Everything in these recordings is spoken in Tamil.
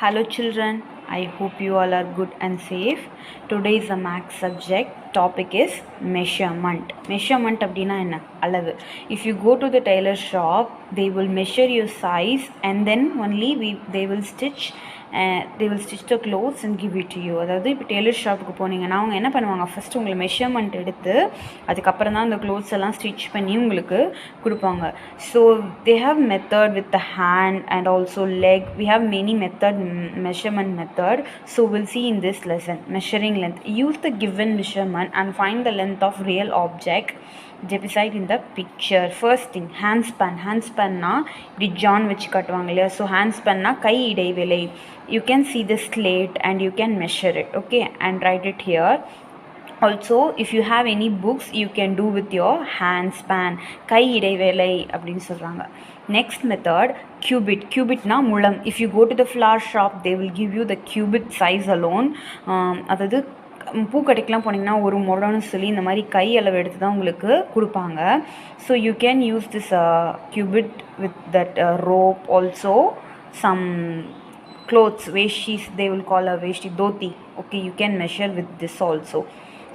Hello children, I hope you all are good and safe. Today is a max subject. Topic is measurement. Measurement அப்படினா என்ன? அளவு. If you go to the tailor shop, they will measure your size and then only they will stitch the clothes and give it to you. அதாவது இப்போ டெய்லர் ஷாப்புக்கு போனீங்கன்னா அவங்க என்ன பண்ணுவாங்க, ஃபஸ்ட்டு உங்களை மெஷர்மெண்ட் எடுத்து அதுக்கப்புறம் தான் அந்த க்ளோத்ஸ் எல்லாம் ஸ்டிச் பண்ணி உங்களுக்கு கொடுப்பாங்க. So they have method with the hand and also leg. We have many measurement method. So we'll see in this lesson. Measuring length. Use the given measurement and find the length of real object beside in the picture. First thing, handspan. Handspanna இப்படி ஜான் வச்சு காட்டுவாங்க இல்லையா. ஸோ handspanna கை இடைவேளை. You can see the slate and you can measure it, okay, and write it here. Also, if you have any books, you can do with your handspan. கை இடைவேளை அப்படின்னு சொல்கிறாங்க. Next method, cubit. Cubitனா முழம். If you go to the flower shop, they will give you the cubit size alone. அதாவது பூக்கடைக்கெலாம் போனீங்கன்னா ஒரு முழம்னு சொல்லி இந்த மாதிரி கை அளவு எடுத்து தான் உங்களுக்கு கொடுப்பாங்க. So you can use this cubit with that rope. Also some clothes, veshtis, they will call a veshti, dhoti. Okay, you can measure with this also.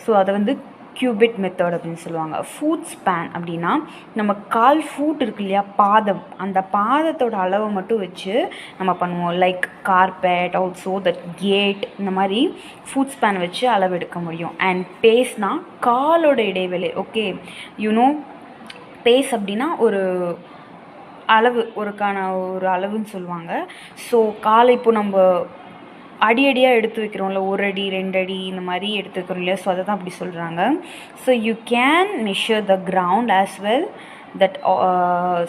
So அதை வந்து கியூபிட் மெத்தட் அப்படின்னு சொல்லுவாங்க. ஃபுட் ஸ்பேன் அப்படின்னா நம்ம கால் ஃபுட் இருக்கு இல்லையா, பாதம், அந்த பாதத்தோட அளவை மட்டும் வச்சு நம்ம பண்ணுவோம். Like carpet, also that cat, இந்த மாதிரி ஃபுட் ஸ்பேன் வச்சு அளவு எடுக்க முடியும். அண்ட் பேஸ்னா காலோட இடைவெளி. ஓகே, யூனோ பேஸ் அப்படின்னா ஒரு அளவு, ஒரு அளவுன்னு சொல்லுவாங்க. ஸோ காலை இப்போ நம்ம அடியாக எடுத்து வைக்கிறோம்ல, 1 அடி 2 அடி இந்த மாதிரி எடுத்து வைக்கிறோம் இல்லையா. ஸோ அதை தான் அப்படி சொல்கிறாங்க. So you can measure the ground as well that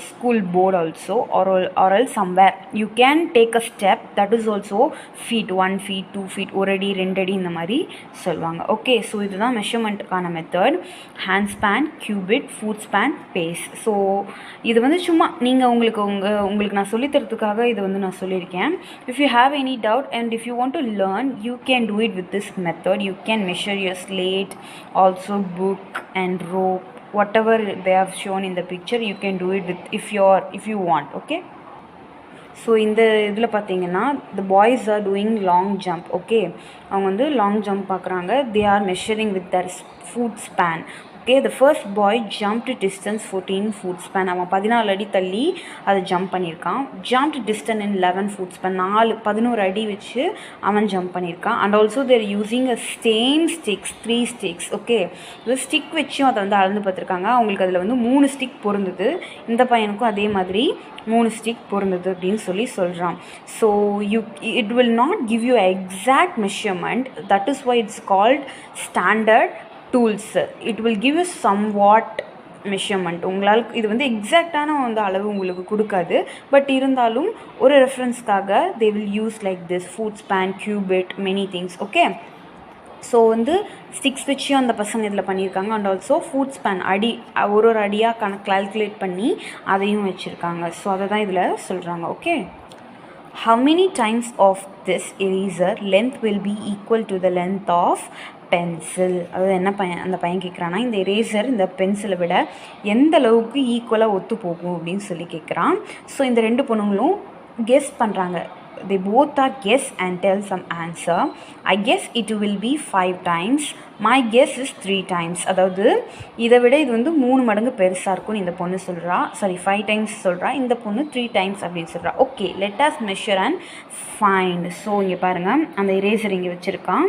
school board also, or else somewhere you can take a step, that is also feet, 1 feet 2 feet, 1 அடி 2 அடி இந்த மாதிரி சொல்லுவாங்க. ஓகே, ஸோ இதுதான் மெஷர்மெண்ட்டுக்கான method. Hand span, cubit, foot span, pace. So இது வந்து சும்மா நீங்கள் உங்களுக்கு நான் சொல்லித்தரத்துக்காக இது வந்து நான் சொல்லியிருக்கேன். If you have any doubt and if you want to learn, you can do it with this method. You can measure your slate, also book and rope, whatever they have shown in the picture, you can do it with if you want. Okay, so இந்த இதில் பார்த்தீங்கன்னா the boys are doing long jump. Okay, அவங்க வந்து லாங் ஜம்ப் பார்க்குறாங்க. they are measuring with their foot span. Okay, the first boy jumped distance 14 foot span. அவன் 14 அடி தள்ளி அதை ஜம்ப் பண்ணியிருக்கான். jumped distance in 11 foot span. 11 அடி வச்சு அவன் ஜம்ப் பண்ணியிருக்கான். And also there using a same sticks, 3 sticks. Okay, இது ஸ்டிக் வச்சும் அதை வந்து அளந்து பார்த்துருக்காங்க. அவங்களுக்கு அதில் வந்து 3 ஸ்டிக் பொருந்தது. இந்த பையனுக்கும் அதே மாதிரி 3 ஸ்டிக் பொருந்தது அப்படின்னு சொல்கிறான். So it will not give you exact measurement. That is why it's called standard tools. It will give you somewhat measurement. உங்களால் இது வந்து எக்ஸாக்டான வந்து அளவு உங்களுக்கு கொடுக்காது. பட் இருந்தாலும் ஒரு ரெஃபரன்ஸ்க்காக they will use like this foot span, cubit, many things. Okay, so வந்து ஸ்டிக்ஸ் வச்சும் அந்த பசங்க இதில் பண்ணியிருக்காங்க. அண்ட் ஆல்சோ ஃபுட் ஸ்பேன், அடி ஒரு அடியாக கால்குலேட் பண்ணி அதையும் வச்சுருக்காங்க. ஸோ அதை தான் இதில் சொல்கிறாங்க. Okay, how many times of this eraser length will be equal to the length of pencil? அதாவது என்ன அந்த பையன் கேட்குறான்னா, இந்த எரேசர் இந்த பென்சிலை விட எந்த அளவுக்கு ஈக்குவலாக ஒத்து போகும் அப்படின்னு சொல்லி கேட்குறான். ஸோ இந்த 2 பொண்ணுங்களும் கெஸ் பண்ணுறாங்க. they both are guess and tell some answer. I guess it will be 5 times. My guess is 3 times. அதாவது இதை விட இது வந்து 3 மடங்கு பெருசாக இருக்கும்னு இந்த பொண்ணு சொல்கிறா. 5 times சொல்கிறா. இந்த பொண்ணு 3 times அப்படின்னு சொல்கிறா. Okay, let us measure and find. So இங்கே பாருங்கள், அந்த எரேசர் இங்கே வச்சுருக்கான்,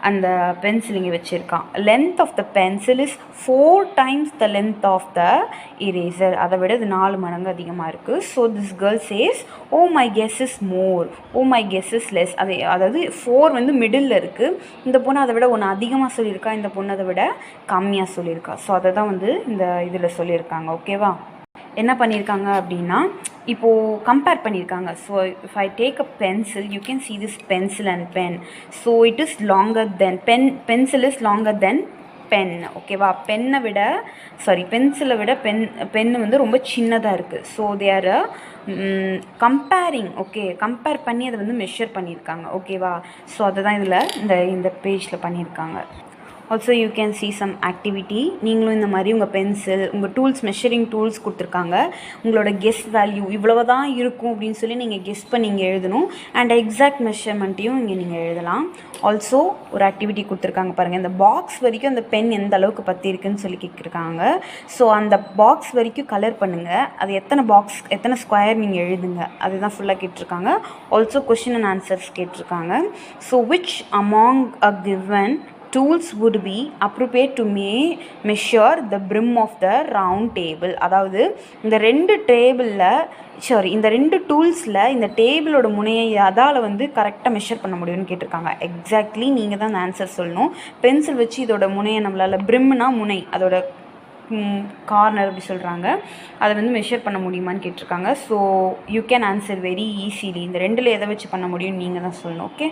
அந்த பென்சில் இங்கே வச்சுருக்கான். Length of the pencil is 4 times the length of the eraser. அதை விட இது 4 மடங்கு அதிகமாக இருக்குது. So this girl says, oh my guess is more, oh my guess is less. அதாவது 4 வந்து மிடில் இருக்குது. இந்த பொண்ணு அதை விட 1 அதிகமாக சொல்லியிருக்கா, இந்த பொண்ணு அதை விட கம்மியாக சொல்லியிருக்கா. ஸோ அதை தான் வந்து இந்த இதில் சொல்லியிருக்காங்க. ஓகேவா, என்ன பண்ணியிருக்காங்க அப்படின்னா இப்போது கம்பேர் பண்ணியிருக்காங்க. So if I take a pencil, you can see this pencil and pen. So it is longer than pencil is longer than pen. ஓகேவா, பென்சிலை விட பென்னு வந்து ரொம்ப சின்னதாக இருக்குது. So they are comparing. Okay, compare பண்ணி அதை வந்து மெஷர் பண்ணியிருக்காங்க. ஓகேவா, ஸோ அதை தான் இதில் இந்த பேஜில் பண்ணியிருக்காங்க. Also you can see some activity. நீங்களும் இந்த மாதிரி உங்கள் பென்சில், உங்கள் டூல்ஸ், மெஷரிங் டூல்ஸ் கொடுத்துருக்காங்க. உங்களோட கெஸ் வேல்யூ இவ்வளவு தான் இருக்கும் அப்படின்னு சொல்லி நீங்கள் கெஸ் பண்ணி இங்கே எழுதணும். அண்ட் எக்ஸாக்ட் மெஷர்மெண்ட்டையும் இங்கே நீங்கள் எழுதலாம். ஆல்சோ ஒரு ஆக்டிவிட்டி கொடுத்துருக்காங்க பாருங்கள். இந்த பாக்ஸ் வரைக்கும் அந்த பென் எந்த அளவுக்கு பற்றி இருக்குன்னு சொல்லி கேட்குறாங்க. ஸோ அந்த பாக்ஸ் வரைக்கும் கலர் பண்ணுங்கள். அது எத்தனை ஸ்கொயர் நீங்கள் எழுதுங்க, அதுதான் ஃபுல்லாக கேட்டிருக்காங்க. ஆல்சோ கொஷின் அண்ட் ஆன்சர்ஸ் கேட்டிருக்காங்க. So which among a given tools would be appropriate to measure the brim of the round table. அதாவது இந்த ரெண்டு டூல்ஸில் இந்த டேபிளோட முனையை அதால் கரெக்டாக மெஷர் பண்ண முடியும்னு கேட்டிருக்காங்க. எக்ஸாக்ட்லி நீங்கள் தான் அந்த ஆன்சர் சொல்லணும். பென்சில் வச்சு இதோட முனையை நம்மளால், பிரிம்னா முனை, அதோட கார்னர் அப்படி சொல்கிறாங்க, அதை மெஷர் பண்ண முடியுமான்னு கேட்டிருக்காங்க. So you can answer very easily. இந்த ரெண்டில் எதை வச்சு பண்ண முடியும்னு நீங்கள் தான் சொல்லணும். Okay,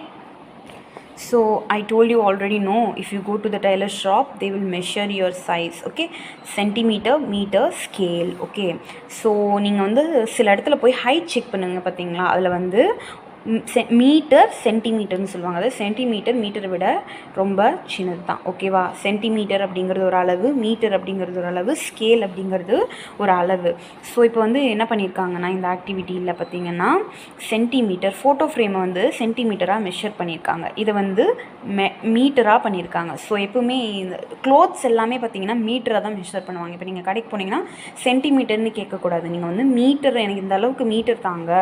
so I told you already, no, if you go to the tailor shop they will measure your size. Okay, centimeter, meter, scale. Okay, so நீங்கள் சில இடத்துல போய் ஹைட் செக் பண்ணுங்க. பார்த்தீங்களா, அதில் மீட்டர் சென்டிமீட்டர்னு சொல்லுவாங்க. அதாவது சென்டிமீட்டர் மீட்டரை விட ரொம்ப சின்னது தான். ஓகேவா, சென்டிமீட்டர் அப்படிங்கிறது ஒரு அளவு, மீட்டர் அப்படிங்கிறது ஒரு அளவு, ஸ்கேல் அப்படிங்கிறது ஒரு அளவு. ஸோ இப்போ என்ன பண்ணியிருக்காங்கன்னா இந்த ஆக்டிவிட்டியில் பார்த்தீங்கன்னா சென்டிமீட்டர் ஃபோட்டோ ஃப்ரேமை சென்டிமீட்டராக மெஷர் பண்ணியிருக்காங்க. இதை மீட்டராக பண்ணியிருக்காங்க. ஸோ எப்போவுமே இந்த க்ளோத்ஸ் எல்லாமே பார்த்தீங்கன்னா மீட்டராக தான் மெஷர் பண்ணுவாங்க. இப்போ நீங்கள் கடைக்கு போனீங்கன்னா சென்டிமீட்டர்னு கேட்கக்கூடாது. நீங்கள் மீட்டர், எனக்கு இந்த அளவுக்கு மீட்டர் தாங்க,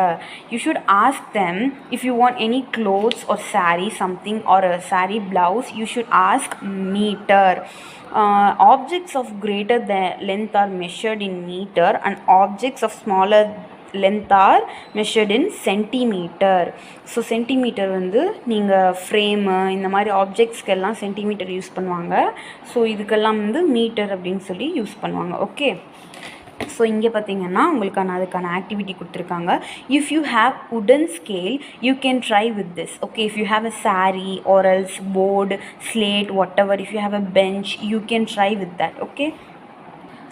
you should ask them. If you want any clothes or saree something or a saree blouse, you should ask meter. Objects of greater length are measured in meter and objects of smaller length are measured in centimeter. So centimetre நீங்கள் ஃப்ரேமு இந்த மாதிரி ஆப்ஜெக்ட்ஸ்க்கெல்லாம் சென்டிமீட்டர் யூஸ் பண்ணுவாங்க. ஸோ இதுக்கெல்லாம் மீட்டர் அப்படின்னு சொல்லி யூஸ் பண்ணுவாங்க. ஓகே, ஸோ இங்கே பார்த்தீங்கன்னா அதுக்கான ஆக்டிவிட்டி கொடுத்துருக்காங்க. இஃப் யூ ஹேவ் உடன் scale you can try with this. Okay, if you have a sari or else board, slate, what ever, if you have a bench you can try with that. Okay,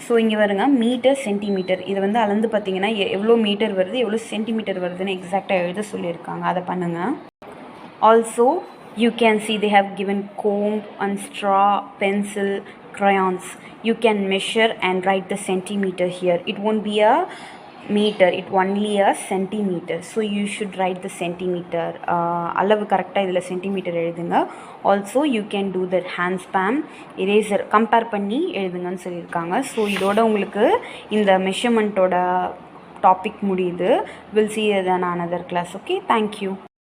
so இங்கே வருங்க மீட்டர் சென்டிமீட்டர், இது அளந்து பார்த்தீங்கன்னா எவ்வளோ மீட்டர் வருது, எவ்வளோ சென்டிமீட்டர் வருதுன்னு எக்ஸாக்டாக எழுத சொல்லியிருக்காங்க. அதை பண்ணுங்கள். Also you can see they have given comb and straw, pencil, crayons. You can measure and write the centimeter here. It won't be a meter, it only a centimeter. So you should write the centimeter. அளவு கரெக்டாக இதில் சென்டிமீட்டர் எழுதுங்க. Also you can do that hand spam, eraser compare பண்ணி எழுதுங்கன்னு சொல்லியிருக்காங்க. ஸோ இதோட உங்களுக்கு இந்த மெஷர்மெண்ட்டோட டாபிக் முடியுது. Will see you in another class. Okay, thank you.